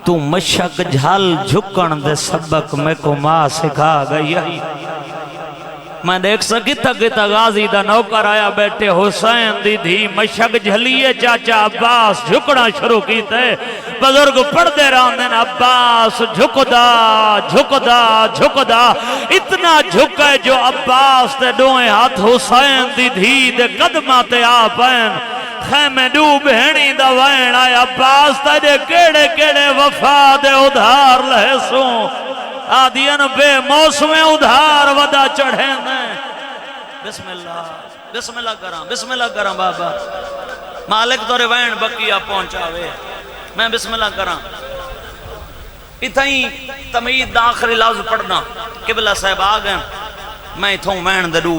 A: تو مشک جھل جھکن دے سبق میں کو ماں سکھا گئی میں دیکھ سکی تا غازی دا نوکر آیا بیٹھے حسین دی دھی مشک جھلیے چاچا عباس جھکنا شروع کی تے بزرگ پڑھ دے راندن عباس جھکدا اتنا جھکے جو عباس تے دوئے ہاتھ حسین دی دھی دے قدماتے آپین خیمے ڈو بہنی دا وین آیا عباس تے کیڑے کیڑے وفا دے ادھار لہسوں آدھین بے موسم ادھار ودا چڑھیں دیں بسم اللہ کرام بابا مالک تو روین بکیا پہنچاوے میں بسم اللہ کرام اتھائیں تمہید دا آخری لفظ پڑھنا قبلہ صاحب آگئے میں اتھوں وین دلو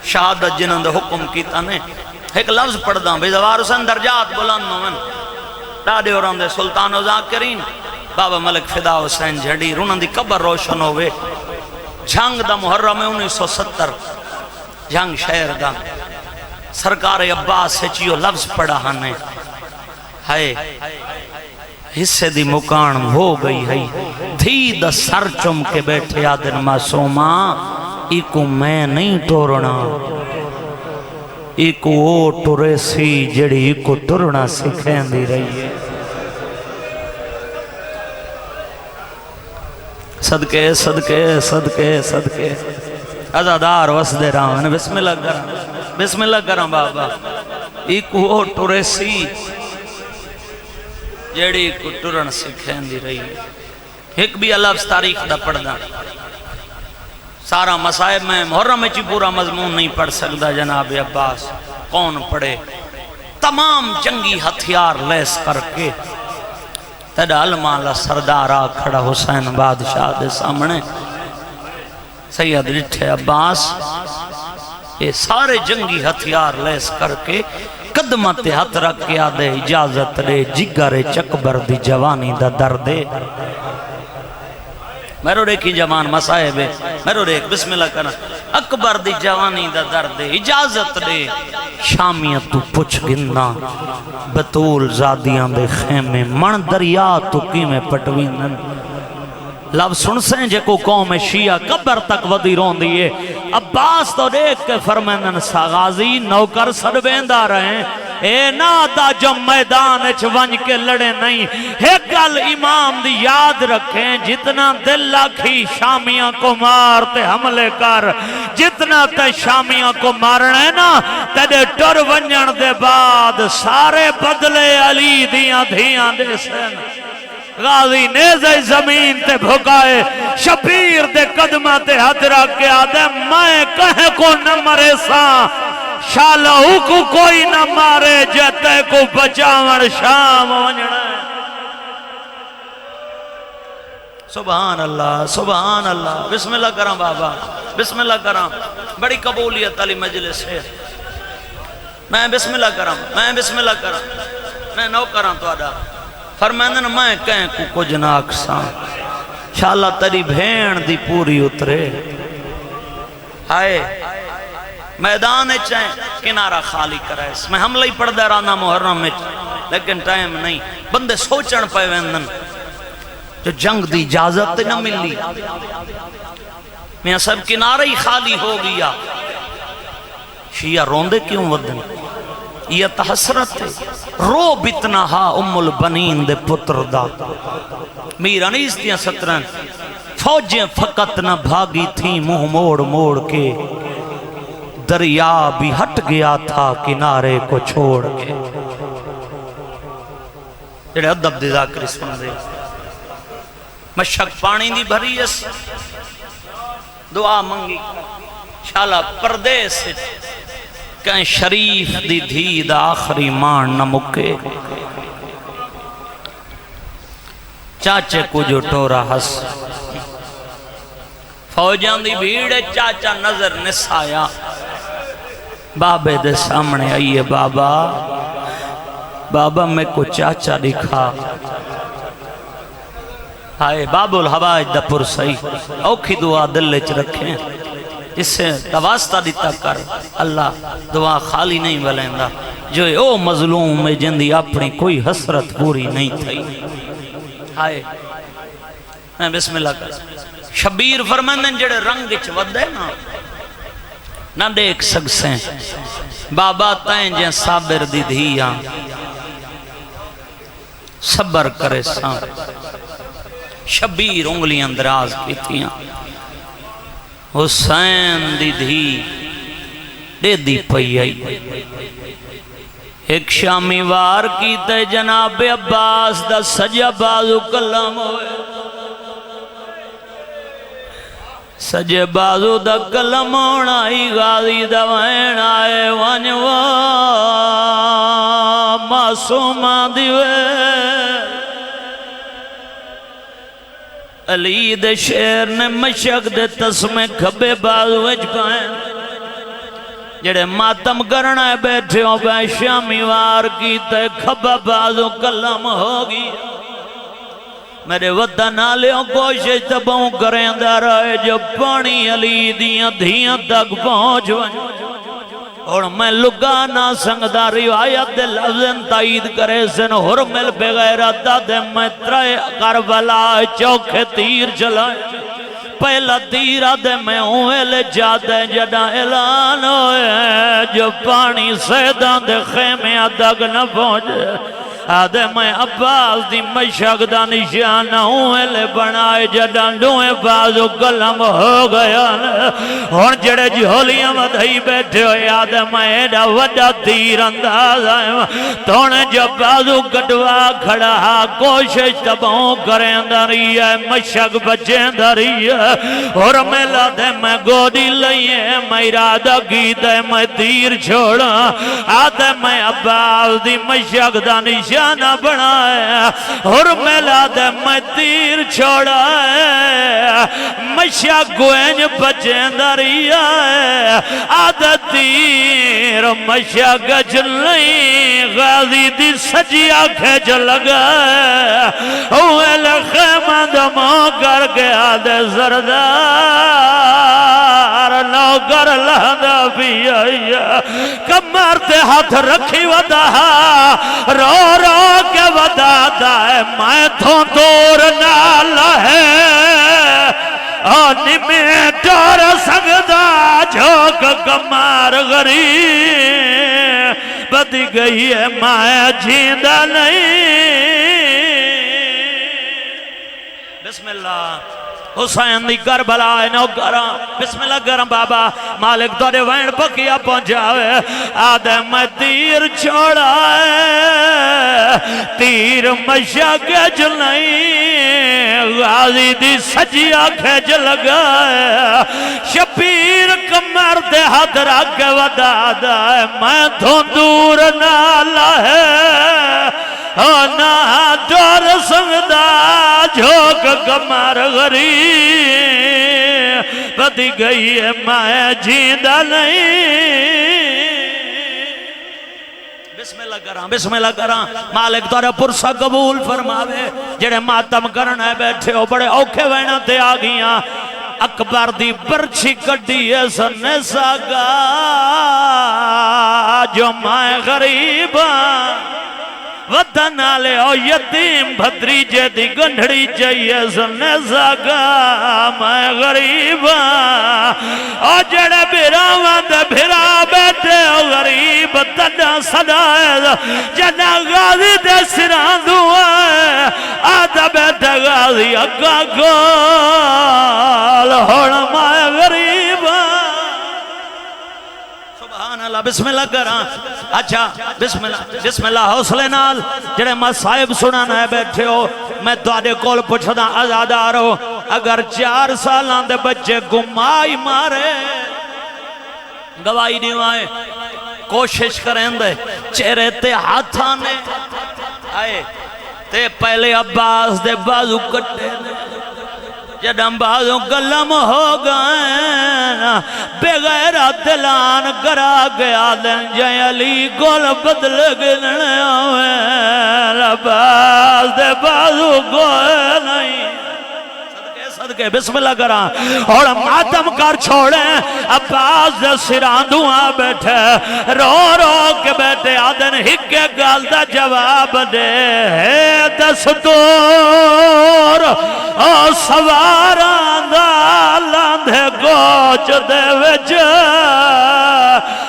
A: شہادت جنہوں دے حکم کیتا نے ایک لفظ پڑھنا بیزوار حسین درجات بلند نوین ڈاڑے اور اندے سلطان و ذاکرین بابا ملک فدا حسین جھڑی رونن دی قبر روشن ہوئے جھنگ دا محرم 1970 جھنگ شہر دا سرکار عباس سے چیو لفظ پڑھا ہنے ہائے حصے دی مکان ہو گئی ہے دھی دا سر چم کے بیٹھے آدن معصومہ ایکو میں نہیں ٹورنا ایکو او ٹورے سی جڑی ایکو ٹورنا سکھیں دی رہی ہے صدقے ازادار وسدے راون بسم اللہ کرم بابا ایک وہ ٹورے سی جیڑی کو ٹرن سکھین دی رہی ایک بھی لفظ تاریخ دا پڑھ دا سارا مسائب میں محرم میں چی پورا مضمون نہیں پڑھ سکتا جناب عباس کون پڑھے تمام جنگی ہتھیار لیس کر کے تیڑا علماء سردارہ کھڑا حسین بادشاہ دے سامنے سید رٹھے عباس یہ سارے جنگی ہتھیار لیس کر کے قدمت ہاتھ رکھ کے آدھے اجازت دے جگر چکبر دی جوانی دا دردے میرو ریکی جوان مسائب ہے میرو ریک بسم اللہ کرنا اکبر دی جوانی دا دردے اجازت دے شامیت تو پچھ گننا بطول زادیاں دے خیمے من دریا تو کی میں پٹوینن لب سن سیں جے کو قوم شیعہ قبر تک ودی رون دیئے عباس تو دیکھ کے فرمینن ساغازی نوکر سڑبیندہ رہیں اے نادا جو میدان اچھ ونج کے لڑے نہیں ایک گل امام دی یاد رکھیں جتنا دل لاکھی شامیاں کو مارتے حملے کر جتنا تے شامیاں کو مارنے نا تیرے ٹر ونجن دے بعد سارے بدلے علی دیاں دھیاں دے سین غازی نیزے زمین تے بھگائے شبیر دے قدمہ تے ہاتھ رکھ کے آدھے میں کہیں کو نہ مرے ساں شالہو کو کوئی نہ مارے جتے کو بچاون شام ونجڑے سبحان اللہ بسم اللہ کرام بابا بسم اللہ کرام بڑی قبولیت علی مجلس ہے میں بسم اللہ کرام میں نو کرام تو آدھا فرمائندن میں کہیں کو کچھ ناک ساں شاءاللہ تری بھین دی پوری اترے ہائے میدان چاہیں کنارہ خالی کرائے اس میں حملہ ہی پڑھ دے رانا محرم میں لیکن ٹائم نہیں بندے سوچن پہ ویندن جو جنگ دی اجازت نہ ملی میں سب کنارہ ہی خالی ہو گیا شیعہ روندے کیوں ودن یہ تحسرت ہے رو بتنا ہا ام البنین دے پتر دا میرا نہیں اس دیا سترن فوجیں فقط نہ بھاگی تھی منہ موڑ موڑ کے دریا بھی ہٹ گیا تھا کنارے کو چھوڑ کے جڑے ادب دی ذاکری سن دے مشک پانی دی بھری اس دعا منگی شالا پردے سے کہیں شریف دی دھی دا آخری مان نہ مکے چاچے کو جو ٹورا ہس فوجان دی بھیڑے چاچا نظر نسایا بابے دے سامنے آئیے بابا میں کو چاچا دکھا ہائے باب الحواج دا پرسائی اوکھی دعا دلچ رکھیں اس سے دواسطہ دیتا کر اللہ دعا خالی نہیں بلیندہ جو او مظلوم میں جندی اپنی کوئی حسرت پوری نہیں تھی ہائے میں بسم اللہ کر شبیر فرمندن جڑے رنگ چ ودے نہ دیکھ سکسیں بابا تائیں جیں صابر دی دھیاں صبر کرے ساں شبیر انگلیاں دراز کی تھیاں حسین دی دھی دے دی پئی آئی ایک شامی وار کی تے جناب عباس دا سجا بازو کلم ہوئے سجے بازو دا کلم ہوڑائی غازی دا وین آئے ونجوا معصومہ دیوے علی دے شیر نے مشک دے تسمے کھبے بازو اجکائیں جڑے ماتم کرنا ہے بیٹھے ہو بے شامی وار کی تے کھبا بازو کلم ہوگی میرے وطن آلیوں کوشش تباؤں کریں دے رہے جو پانی علی دیاں دھیاں تک پہنچ ونجو اور میں لگا نہ سنگدہ روایت دے لفظن تائید کرے سن حرمل بغیرت دے میں ترائے کربلا چوکھے تیر چلائے پہلا تیرہ دے میں اوہل جادے جڑا اعلان ہوئے جو پانی سیدان دے خیمے ادھگ نہ پہنچے
B: آدھے میں عباس دی مشک دا نشانہ ہوئے بنائے جدان دوئے بازو گلم ہو گیا اور جڑے جھولیاں ودھائی بیٹھے ہوئے آدھے میں ایڈا وڈا تیر انداز آئے تونے جب بازو کٹوا کھڑا کوشش تباؤں کریں داری ہے مشک بچیں داری ہے اور میں لادے میں گودی لئیے میں ارادہ کیتے میں تیر چھوڑا آدھے میں عباس دی مشک دا نشانہ بنائے اور میں لادے میں تیر چھوڑا مشک گوینج بچیں داری ہے آدھے تیر مشک جلیں غازی دی سجی آنکھیں لگا اوہ لخیمہ دموں کر کے آدھے زردار نوکر لہدہ بھی آئیا کمر تے ہاتھ رکھی ودا رو رو کے ودا دائے میں تھوں دور نالا ہے آنی میں ٹور سکتا جھوک کمار غریب بدی گئی ہے ماں جیندہ نہیں بسم اللہ حسین دی کربلا نو کرام بسم اللہ کرم بابا مالک توڑے وین پکیا پہنچاوے آدھے میں تیر چھوڑائے تیر مشک جلائیں غازی دی سجی آنکھیں جلگائے شبیر کمر دے ہاتھ رکھ کے ودا دائے میں تو دور نالا ہے نا دور سنگدہ جھوک کمر غریب بدی گئی ہے میں جیندہ نہیں بسم اللہ کراں مالک تورے پرسہ قبول فرماوے جڑے ماتم کرنے بیٹھے ہو بڑے اوکھے وینا تے آگیاں اکبر دی برچی کڑی ہے سنے ساگا جو مائے غریباں وطن آلے او یتیم بھدری جے دی گنڈھڑی چاہیے سنے ساگا میں غریباں او جڑے بھراوان دے بھرا بیٹھے او غریب تڈا صدائے جنا غازی دے سران دعائے آدھا بیٹھے غازی اگا گول ہوڑا میں غریباں سبحان اللہ بسم اللہ کراں اچھا بسم اللہ حوصلے نال جڑے مصائب سنانا ہے بیٹھے ہو میں تواڈے کول پوچھدا آزادار ہو اگر 4 سالاں دے بچے گمائی مارے گواہی دیوائے کوشش کریں دے چہرے تے ہاتھانے آئے تے پہلے عباس دے بازو کٹے جدم بازو گلم ہو گئے بغیر دلان کرا گیا دن جائے علی گول بدل گلنے آوے عباس دے بازو گول نہیں صدقے بسم اللہ کراں اور ماتم کر چھوڑیں عباس دے سران دعا بیٹھے رو رو کے بیٹھے آدن ہکے گال دا جواب دے دستور او سواران دا لاندھے گوچ دے وچ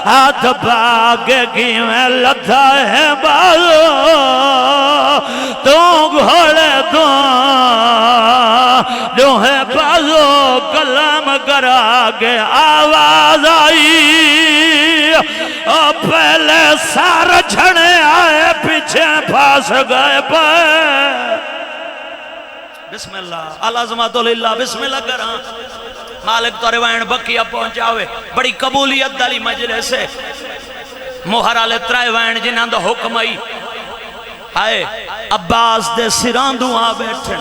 B: ہاتھ باگے کی میں لدھا ہے بازو تو گھوڑے دو ہے بازو کلام کرا کے آواز آئی اور پہلے سار جھڑے آئے پیچھے پھاس گئے پائے بسم اللہ العظمت للہ بسم اللہ کراں مالک تو روائن بکیا پہنچاوے بڑی قبولیت دالی مجلے سے مہر آلے ترائے وائن جنہاں دا حکم آئی آئے عباس دے سران دعا بیٹھے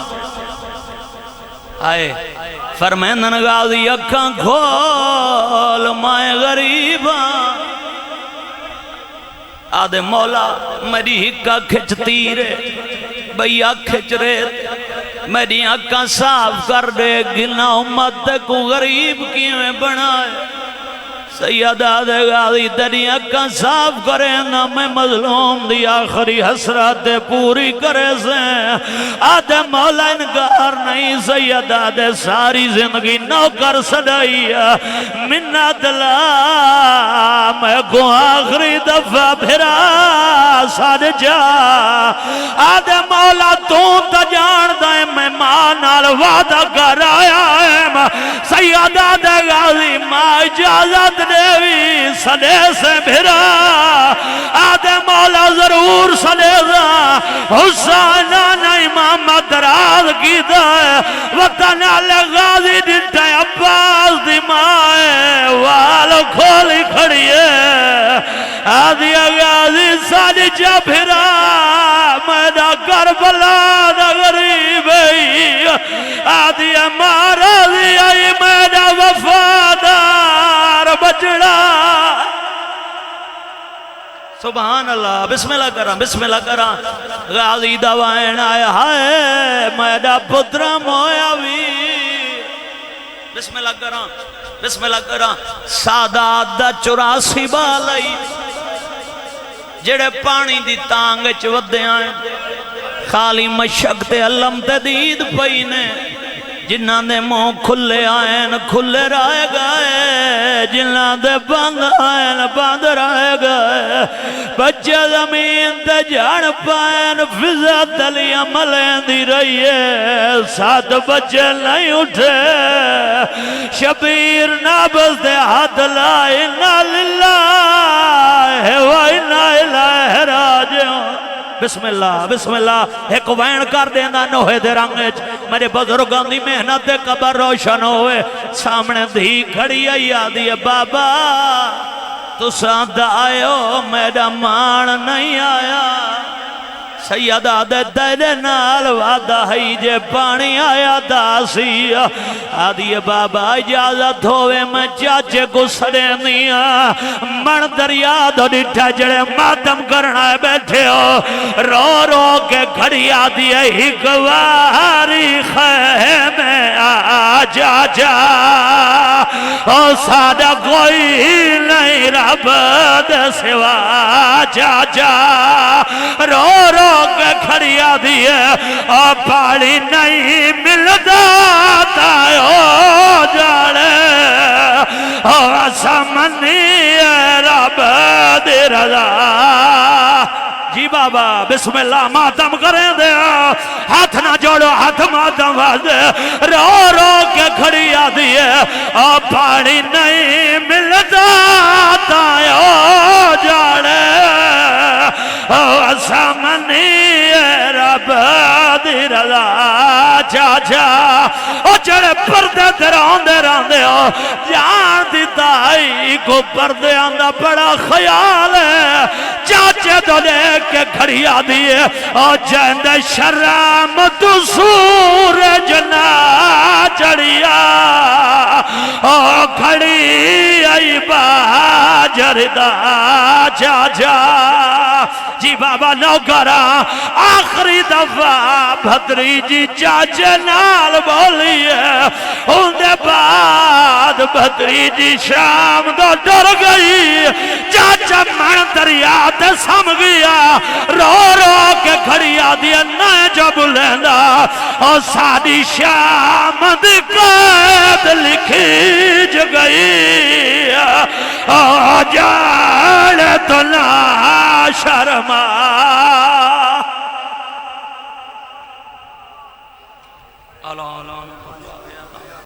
B: آئے فرمین غازی اکھاں کھول مائے غریباں آدھے مولا میری ہکا کھچتی رے بھیا کھچ رے میری آنکھاں صاف کر دے گنا امت کو غریب کیویں بنائے سیدہ دے غازی تیری اکھاں صاف کرے نا میں مظلوم دی آخری حسرت پوری کرے سے آدھے مولا انکار نہیں سیدہ دے ساری زندگی نوکر سڑائی منت لا میں کو آخری دفعہ پھرا سڑ جا آدھے مولا تو تجان دائیں میں ماں نال وعدہ کر آیا ہے سیدہ دے غازی ماں اجازت دیوی سڑے سے بھرا آدھے مولا ضرور سڑے دا حسین آنا امام دراز کی دائے وطن علی غازی دلتا عباس دی مائے والو کھولی کھڑی ہے آدھی غازی سڑ جا بھرا میرا کربلا دا غریب ہے آدھی مارا دی آئی میرا وفادار بچڑا سبحان اللہ بسم اللہ کرا بسم اللہ کرا غازی دوائن آیا ہے میرا پترہ مویا ویر بسم اللہ کرا بسم اللہ کرا سادات دا 84 بالائی جڑے پانی دی تانگ چودے آئیں خالی مشک تے علم تے دید پئینے جنہاں دے منہ کھلے آئین کھلے رائے گئے جنہاں دے بند آئین بند رائے گئے بچے زمین تے جان پائین فضا تلی عملیں دی رہی ہے 7 بچے نہیں اٹھے شبیر نابز دے ہاتھ لائے انا للہ و انا الہ راجعون بسم اللہ ایک وین کر دینا نوہے دے رنگے میرے بزرگان دی محنت دے قبر روشن ہوئے سامنے دھی کھڑی آئی آدھی بابا تو ساتھ آئے ہو میرا مان نہیں آیا سیدہ دے دے نال وعدہ ہی جے پانی آیا داسی آدھی بابا اجازت ہوئے میں چاچے کو سڑے نیا من دریا دو ڈٹھا جڑے ماتم کرنا ہے بیٹھے ہو رو رو کے کھڑی آدھی ہی گواری خیمے آ جا جا او سادہ کوئی نہیں رب دے سوا جا جا رو رو کے کھڑی آدھی ہے اور پاڑی نہیں ملتا تایو جاڑے اور سمنی رب دی رضا جی بابا بسم اللہ ماتم کریں دے ہاتھ نہ جوڑو ہاتھ ماتم واسدے رو رو کے کھڑی آدھی ہے اور پاڑی نہیں ملتا تایو جاڑے اور سامنی رب دی رضا چاچا او جڑے پردے دے راندے ہو جان دی دائی کو پردے آندہ بڑا خیال ہے چاچے تو دیکھ کے کھڑی آدھی ہے او جہند شرام تو سورج نہ چڑھیا او کھڑی آئی باجر دا چاچا جی بابا نوکرا آخری دفعہ بھدری جی چاچے نال بولی ہے ان دے بعد بھدری جی شام دو ڈر گئی چاچا من دریا تے سم گیا رو رو کے کھڑی آدھی نئے جب لیندہ اور سادی شام دی قید لکھی جگئی اور جاڑے تو نا شرما